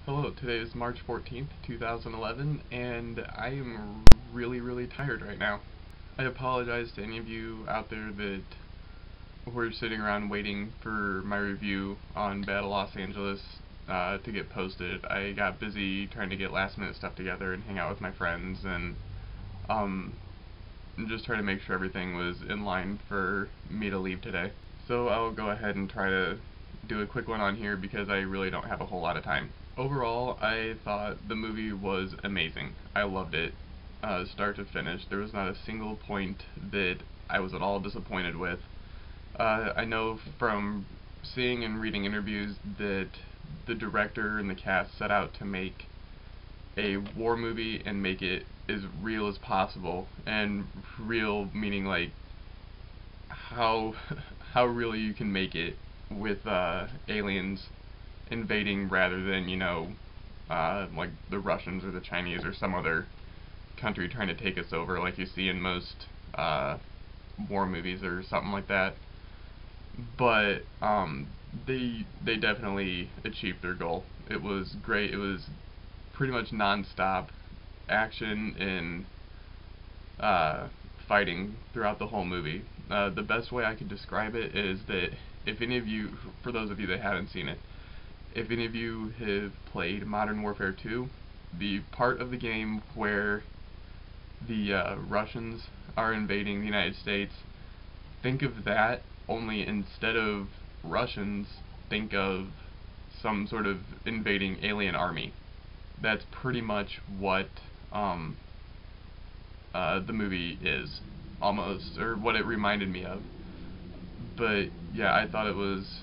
Hello, today is March 14th, 2011, and I am really tired right now. I apologize to any of you out there that were sitting around waiting for my review on Battle Los Angeles to get posted. I got busy trying to get last minute stuff together and hang out with my friends and um, just try to make sure everything was in line for me to leave today. So I'll go ahead and try to do a quick one on here because I really don't have a whole lot of time. Overall, I thought the movie was amazing. I loved it, start to finish. There was not a single point that I was at all disappointed with. I know from seeing and reading interviews that the director and the cast set out to make a war movie and make it as real as possible, and real meaning like how how real you can make it with aliens invading rather than, like the Russians or the Chinese or some other country trying to take us over like you see in most war movies or something like that. But they definitely achieved their goal. It was great. It was pretty much non-stop action and fighting throughout the whole movie. The best way I could describe it is that if any of you, for those of you that haven't seen it, if any of you have played Modern Warfare 2, the part of the game where the Russians are invading the United States, think of that, only instead of Russians, think of some sort of invading alien army. That's pretty much what the movie is, almost, or what it reminded me of. But yeah, I thought it was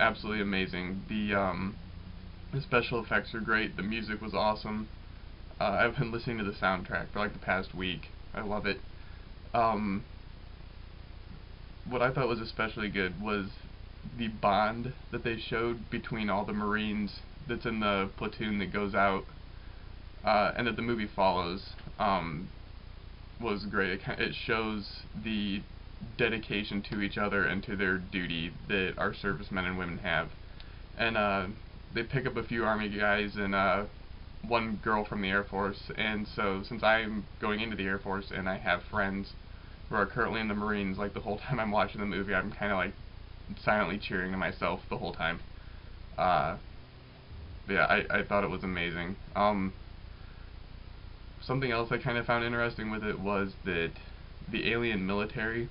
absolutely amazing. The special effects are great. The music was awesome. I've been listening to the soundtrack for like the past week. I love it. What I thought was especially good was the bond that they showed between all the Marines that's in the platoon that goes out, and that the movie follows. Was great. It shows the dedication to each other and to their duty that our servicemen and women have. And they pick up a few Army guys and one girl from the Air Force, and so since I'm going into the Air Force and I have friends who are currently in the Marines, like the whole time I'm watching the movie I'm kind of like silently cheering to myself the whole time. Yeah, I thought it was amazing. Something else I kind of found interesting with it was that the alien military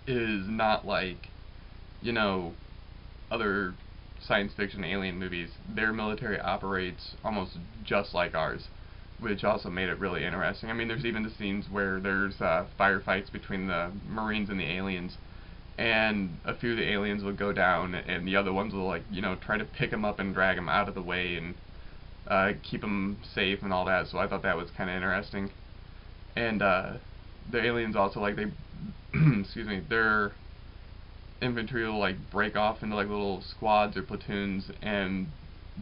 is not like, you know, other science fiction alien movies. Their military operates almost just like ours, which also made it really interesting. I mean, there's even the scenes where there's firefights between the Marines and the aliens, and a few of the aliens will go down, and the other ones will, like, try to pick them up and drag them out of the way and keep them safe and all that. So I thought that was kind of interesting. And the aliens also, like, they excuse me, their infantry will like break off into like little squads or platoons, and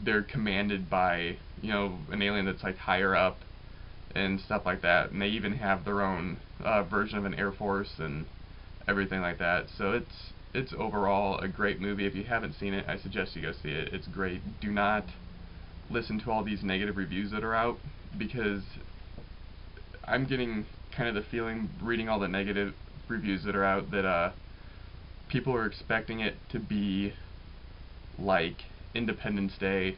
they're commanded by, an alien that's like higher up and stuff like that. And they even have their own version of an air force and everything like that. So it's overall a great movie. If you haven't seen it, I suggest you go see it. It's great. Do not listen to all these negative reviews that are out, because I'm getting kind of the feeling, reading all the negative reviews that are out, that people are expecting it to be like Independence Day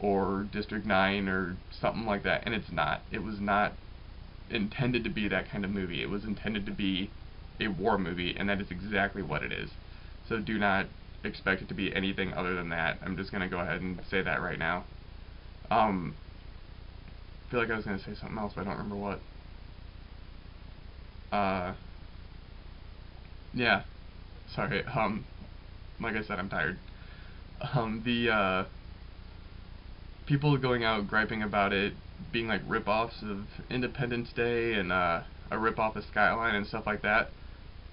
or District 9 or something like that, and it's not. It was not intended to be that kind of movie. It was intended to be a war movie, and that is exactly what it is. So do not expect it to be anything other than that. I'm just going to go ahead and say that right now. I feel like I was going to say something else, but I don't remember what. Yeah, sorry, like I said, I'm tired. The people going out griping about it being like rip-offs of Independence Day and a rip-off of Skyline and stuff like that,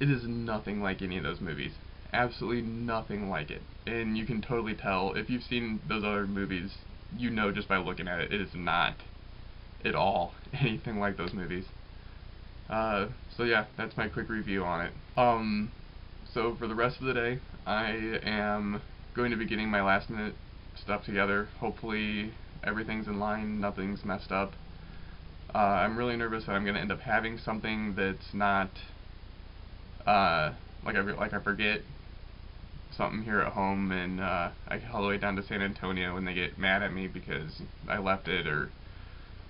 it is nothing like any of those movies. Absolutely nothing like it. And you can totally tell, if you've seen those other movies, just by looking at it, it is not at all anything like those movies. So yeah, that's my quick review on it. So for the rest of the day, I am going to be getting my last minute stuff together. Hopefully everything's in line, nothing's messed up. I'm really nervous that I'm going to end up having something that's not, like I forget something here at home, and I get all the way down to San Antonio and they get mad at me because I left it or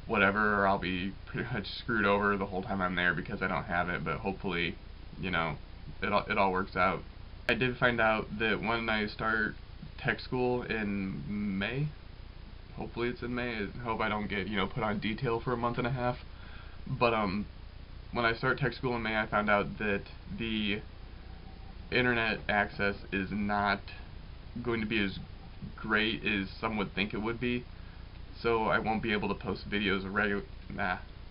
whatever, or I'll be pretty much screwed over the whole time I'm there because I don't have it. But hopefully, you know, it all works out. I did find out that when I start tech school in May, hopefully it's in May, I hope I don't get, you know, put on detail for a month and a half, but when I start tech school in May, I found out that the internet access is not going to be as great as some would think it would be, so I won't be able to post videos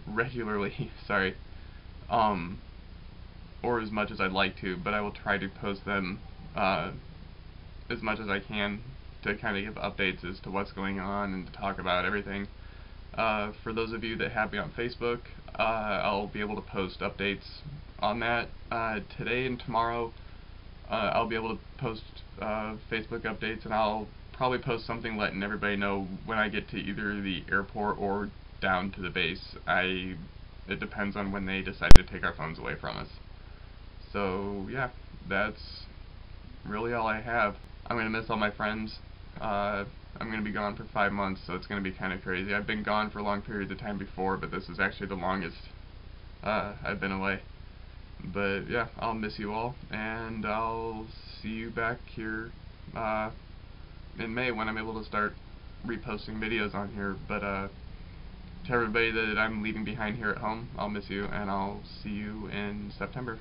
regularly, sorry, or as much as I'd like to, but I will try to post them as much as I can to kind of give updates as to what's going on and to talk about everything. For those of you that have me on Facebook, I'll be able to post updates on that. Today and tomorrow, I'll be able to post Facebook updates, and I'll probably post something letting everybody know when I get to either the airport or down to the base. It depends on when they decide to take our phones away from us. So yeah, that's really all I have. I'm going to miss all my friends. I'm going to be gone for 5 months, so it's going to be kind of crazy. I've been gone for long periods of time before, but this is actually the longest I've been away. But yeah, I'll miss you all, and I'll see you back here in May when I'm able to start reposting videos on here. But to everybody that I'm leaving behind here at home, I'll miss you, and I'll see you in September.